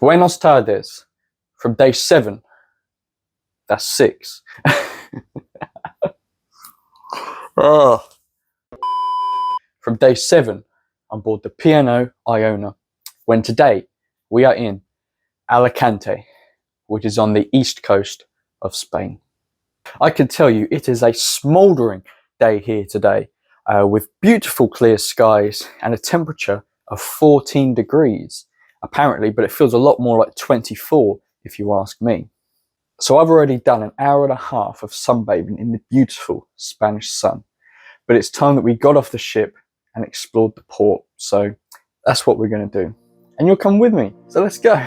Buenos tardes. From day 7. That's 6. Oh. From day 7 on board the P&O Iona, when today we are in Alicante, which is on the east coast of Spain. I can tell you it is a smouldering day here today, with beautiful clear skies and a temperature of 14 degrees apparently, but it feels a lot more like 24 if you ask me. So I've already done an hour and a half of sunbathing in the beautiful Spanish sun, but it's time that we got off the ship and explored the port. So that's what we're going to do, and you'll come with me, so let's go.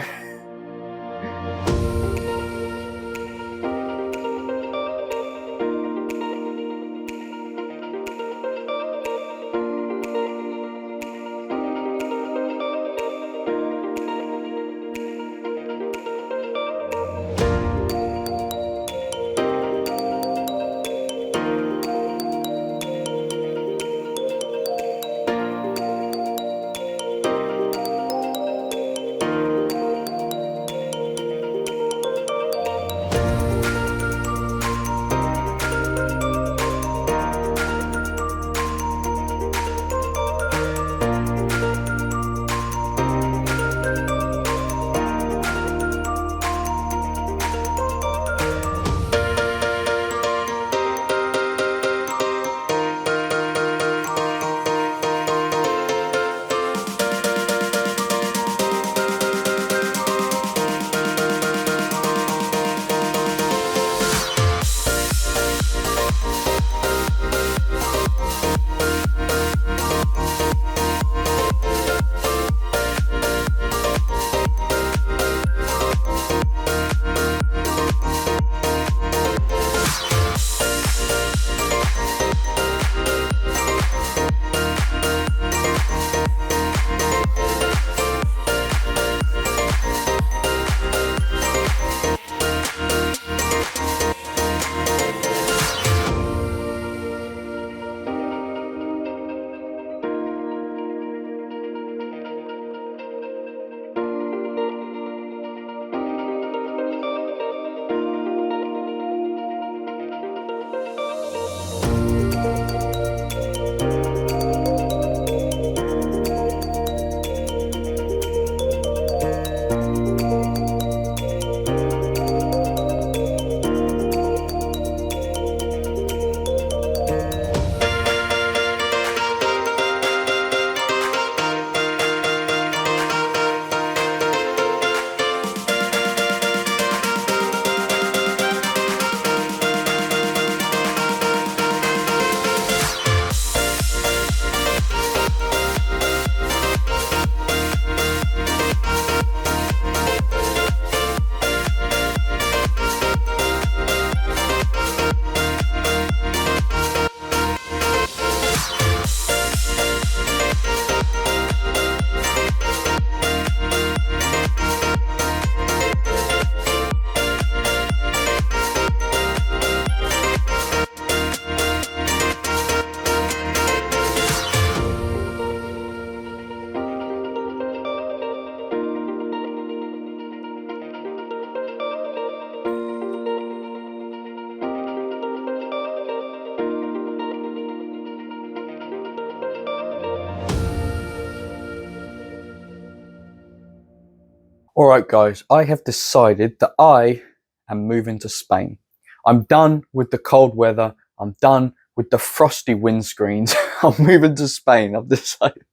Alright guys, I have decided that I am moving to Spain. I'm done with the cold weather, I'm done with the frosty windscreens. I'm moving to Spain, I've decided.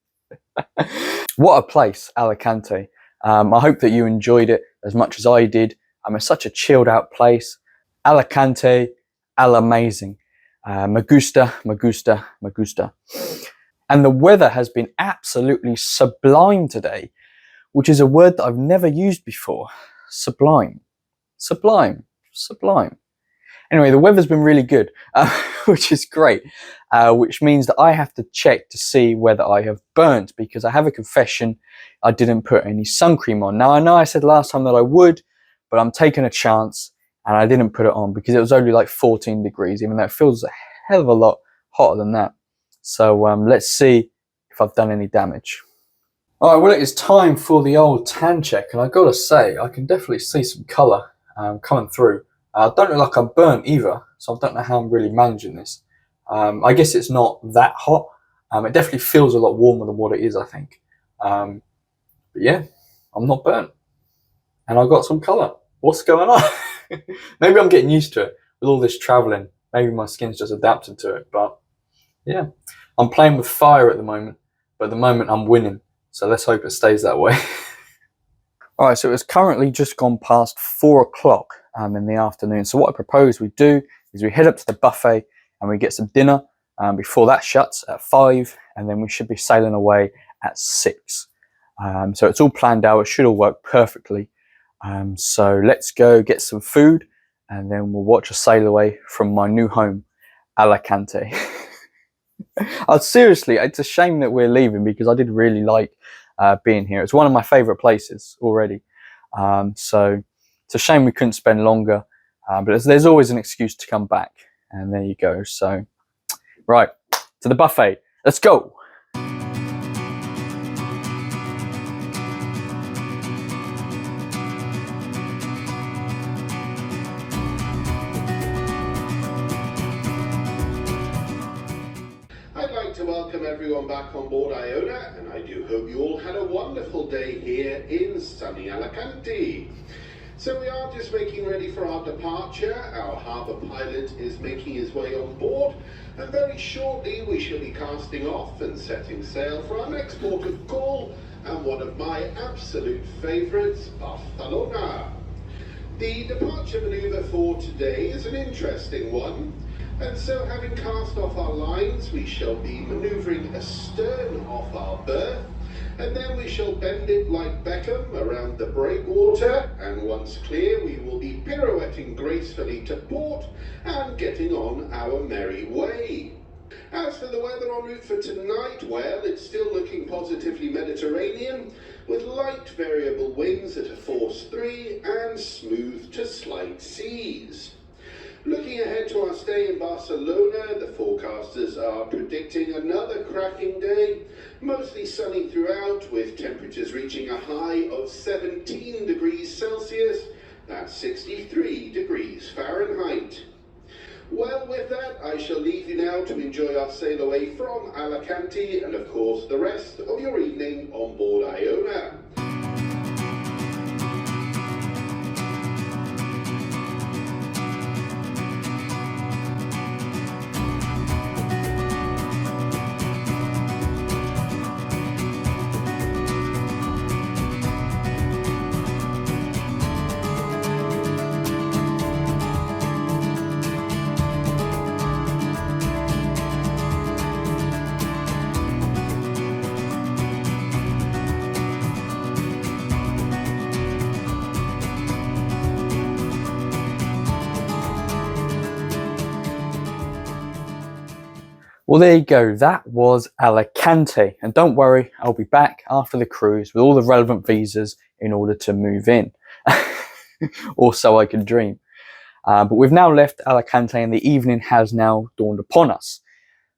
What a place, Alicante. I hope that you enjoyed it as much as I did. It's such a chilled out place. Alicante, amazing. Me gusta, me gusta, me gusta. And the weather has been absolutely sublime today, which is a word that I've never used before. Sublime. Sublime. Sublime. Anyway, the weather's been really good, which is great, which means that I have to check to see whether I have burnt, because I have a confession, I didn't put any sun cream on. Now, I know I said last time that I would, but I'm taking a chance, and I didn't put it on because it was only like 14 degrees, even though it feels a hell of a lot hotter than that. So let's see if I've done any damage. All right, well, it is time for the old tan check, and I've got to say, I can definitely see some colour coming through. I don't look like I'm burnt either, so I don't know how I'm really managing this. I guess it's not that hot. It definitely feels a lot warmer than what it is, I think. But yeah, I'm not burnt, and I've got some colour. What's going on? Maybe I'm getting used to it with all this travelling. Maybe my skin's just adapted to it, but yeah. I'm playing with fire at the moment, but at the moment I'm winning. So let's hope it stays that way. All right, so it's currently just gone past 4 o'clock in the afternoon. So what I propose we do is we head up to the buffet and we get some dinner before that shuts at 5, and then we should be sailing away at 6. So it's all planned out. It should all work perfectly. So let's go get some food, and then we'll watch a sail away from my new home, Alicante. Seriously, it's a shame that we're leaving because I did really like being here. It's one of my favourite places already. So it's a shame we couldn't spend longer, but there's always an excuse to come back. And there you go. So, right, to the buffet. Let's go. To welcome everyone back on board Iona, and I do hope you all had a wonderful day here in sunny Alicante. So we are just making ready for our departure. Our harbour pilot is making his way on board, and very shortly we shall be casting off and setting sail for our next port of call, and one of my absolute favourites, Barcelona. The departure manoeuvre for today is an interesting one. And so, having cast off our lines, we shall be manoeuvring astern off our berth, and then we shall bend it like Beckham around the breakwater, and once clear we will be pirouetting gracefully to port and getting on our merry way. As for the weather en route for tonight, well, it's still looking positively Mediterranean, with light variable winds at a force 3 and smooth to slight seas. Looking ahead to our stay in Barcelona, the forecasters are predicting another cracking day, mostly sunny throughout, with temperatures reaching a high of 17 degrees Celsius, that's 63 degrees Fahrenheit. Well, with that, I shall leave you now to enjoy our sail away from Alicante and, of course, the rest of your evening on board Iona. Well, there you go. That was Alicante. And don't worry, I'll be back after the cruise with all the relevant visas in order to move in. Or so I can dream. But we've now left Alicante and the evening has now dawned upon us,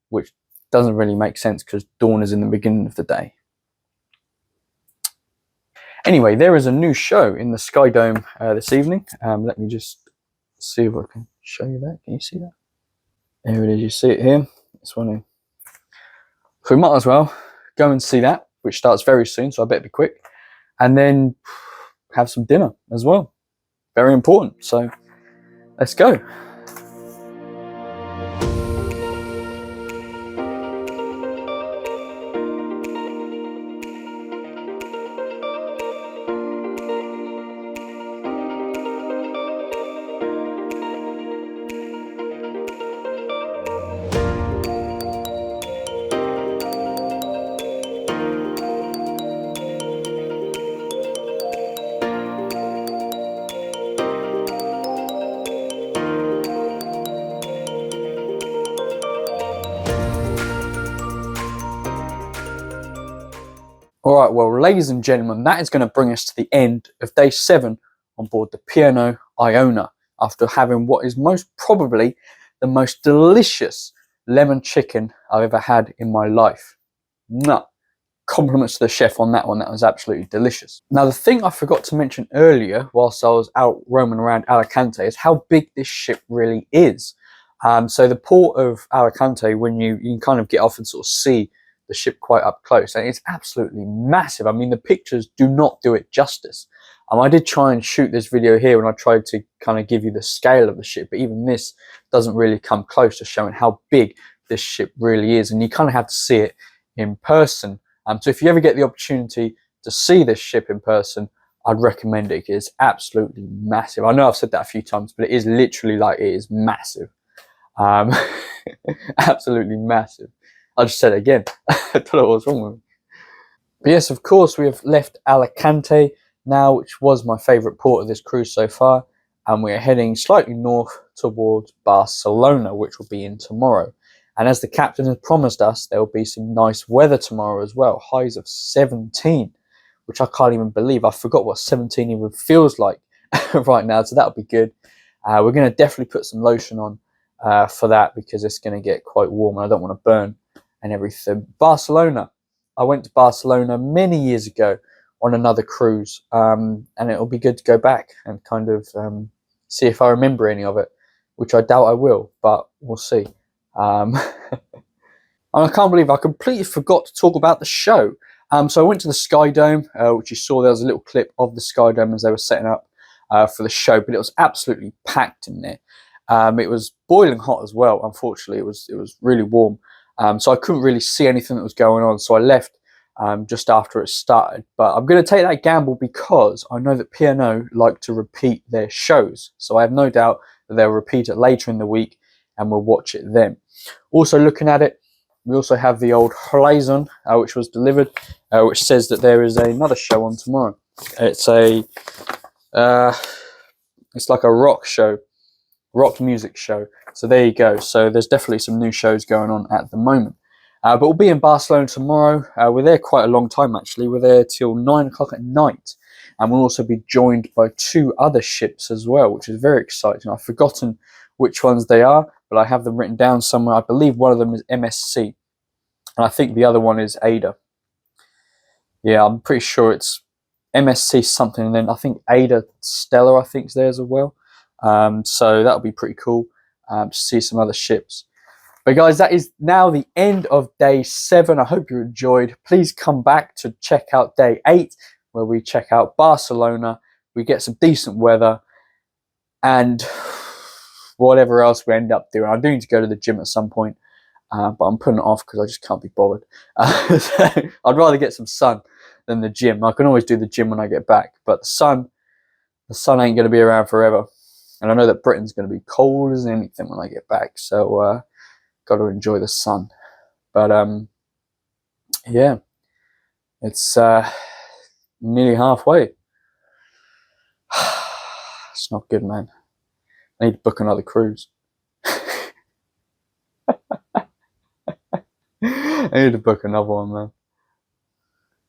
which doesn't really make sense because dawn is in the beginning of the day. Anyway, there is a new show in the SkyDome this evening. Let me just see if I can show you that. Can you see that? There it is. You see it here. This one here. So we might as well go and see that, which starts very soon, so I better be quick. And then have some dinner as well. Very important. So let's go. All right, well, ladies and gentlemen, that is going to bring us to the end of day 7 on board the P&O Iona after having what is most probably the most delicious lemon chicken I've ever had in my life. Mwah. compliments to the chef on that one. That was absolutely delicious. Now, the thing I forgot to mention earlier whilst I was out roaming around Alicante is how big this ship really is. So the port of Alicante, when you can kind of get off and sort of see the ship quite up close, and it's absolutely massive. I mean, the pictures do not do it justice. I did try and shoot this video here when I tried to kind of give you the scale of the ship, but even this doesn't really come close to showing how big this ship really is, and you kind of have to see it in person. So if you ever get the opportunity to see this ship in person, I'd recommend it. It's absolutely massive. I know I've said that a few times, but it is literally like, it is massive. Absolutely massive. I just said it again. I don't know what's wrong with me. But yes, of course, we have left Alicante now, which was my favourite port of this cruise so far, and we are heading slightly north towards Barcelona, which will be in tomorrow. And as the captain has promised us, there will be some nice weather tomorrow as well. Highs of 17, which I can't even believe. I forgot what 17 even feels like right now, so that'll be good. We're going to definitely put some lotion on for that, because it's going to get quite warm and I don't want to burn and everything. Barcelona. I went to Barcelona many years ago on another cruise, and it'll be good to go back and kind of see if I remember any of it, which I doubt I will, but we'll see. And I can't believe I completely forgot to talk about the show. So I went to the SkyDome, which you saw there was a little clip of the SkyDome as they were setting up for the show, but it was absolutely packed in there. It was boiling hot as well. Unfortunately, it was really warm, so I couldn't really see anything that was going on. So I left just after it started. But I'm going to take that gamble because I know that P&O like to repeat their shows. So I have no doubt that they'll repeat it later in the week, and we'll watch it then. Also looking at it, we also have the old horizon, which was delivered, which says that there is another show on tomorrow. It's a it's like a rock show, rock music show. So there you go. So there's definitely some new shows going on at the moment. But we'll be in Barcelona tomorrow. We're there quite a long time, actually. We're there till 9 o'clock at night. And we'll also be joined by 2 other ships as well, which is very exciting. I've forgotten which ones they are, but I have them written down somewhere. I believe one of them is MSC, and I think the other one is Ada. Yeah, I'm pretty sure it's MSC something, and then I think Ada Stella, I think, is there as well. So that'll be pretty cool to see some other ships. But guys, that is now the end of day 7. I hope you enjoyed. Please come back to check out day 8, where we check out Barcelona. We get some decent weather, and whatever else we end up doing. I do need to go to the gym at some point, but I'm putting it off because I just can't be bothered. So I'd rather get some sun than the gym. I can always do the gym when I get back, but the sun ain't going to be around forever. And I know that Britain's going to be cold as anything when I get back, so got to enjoy the sun. But yeah, it's nearly halfway. It's not good, man. I need to book another cruise. I need to book another one, man.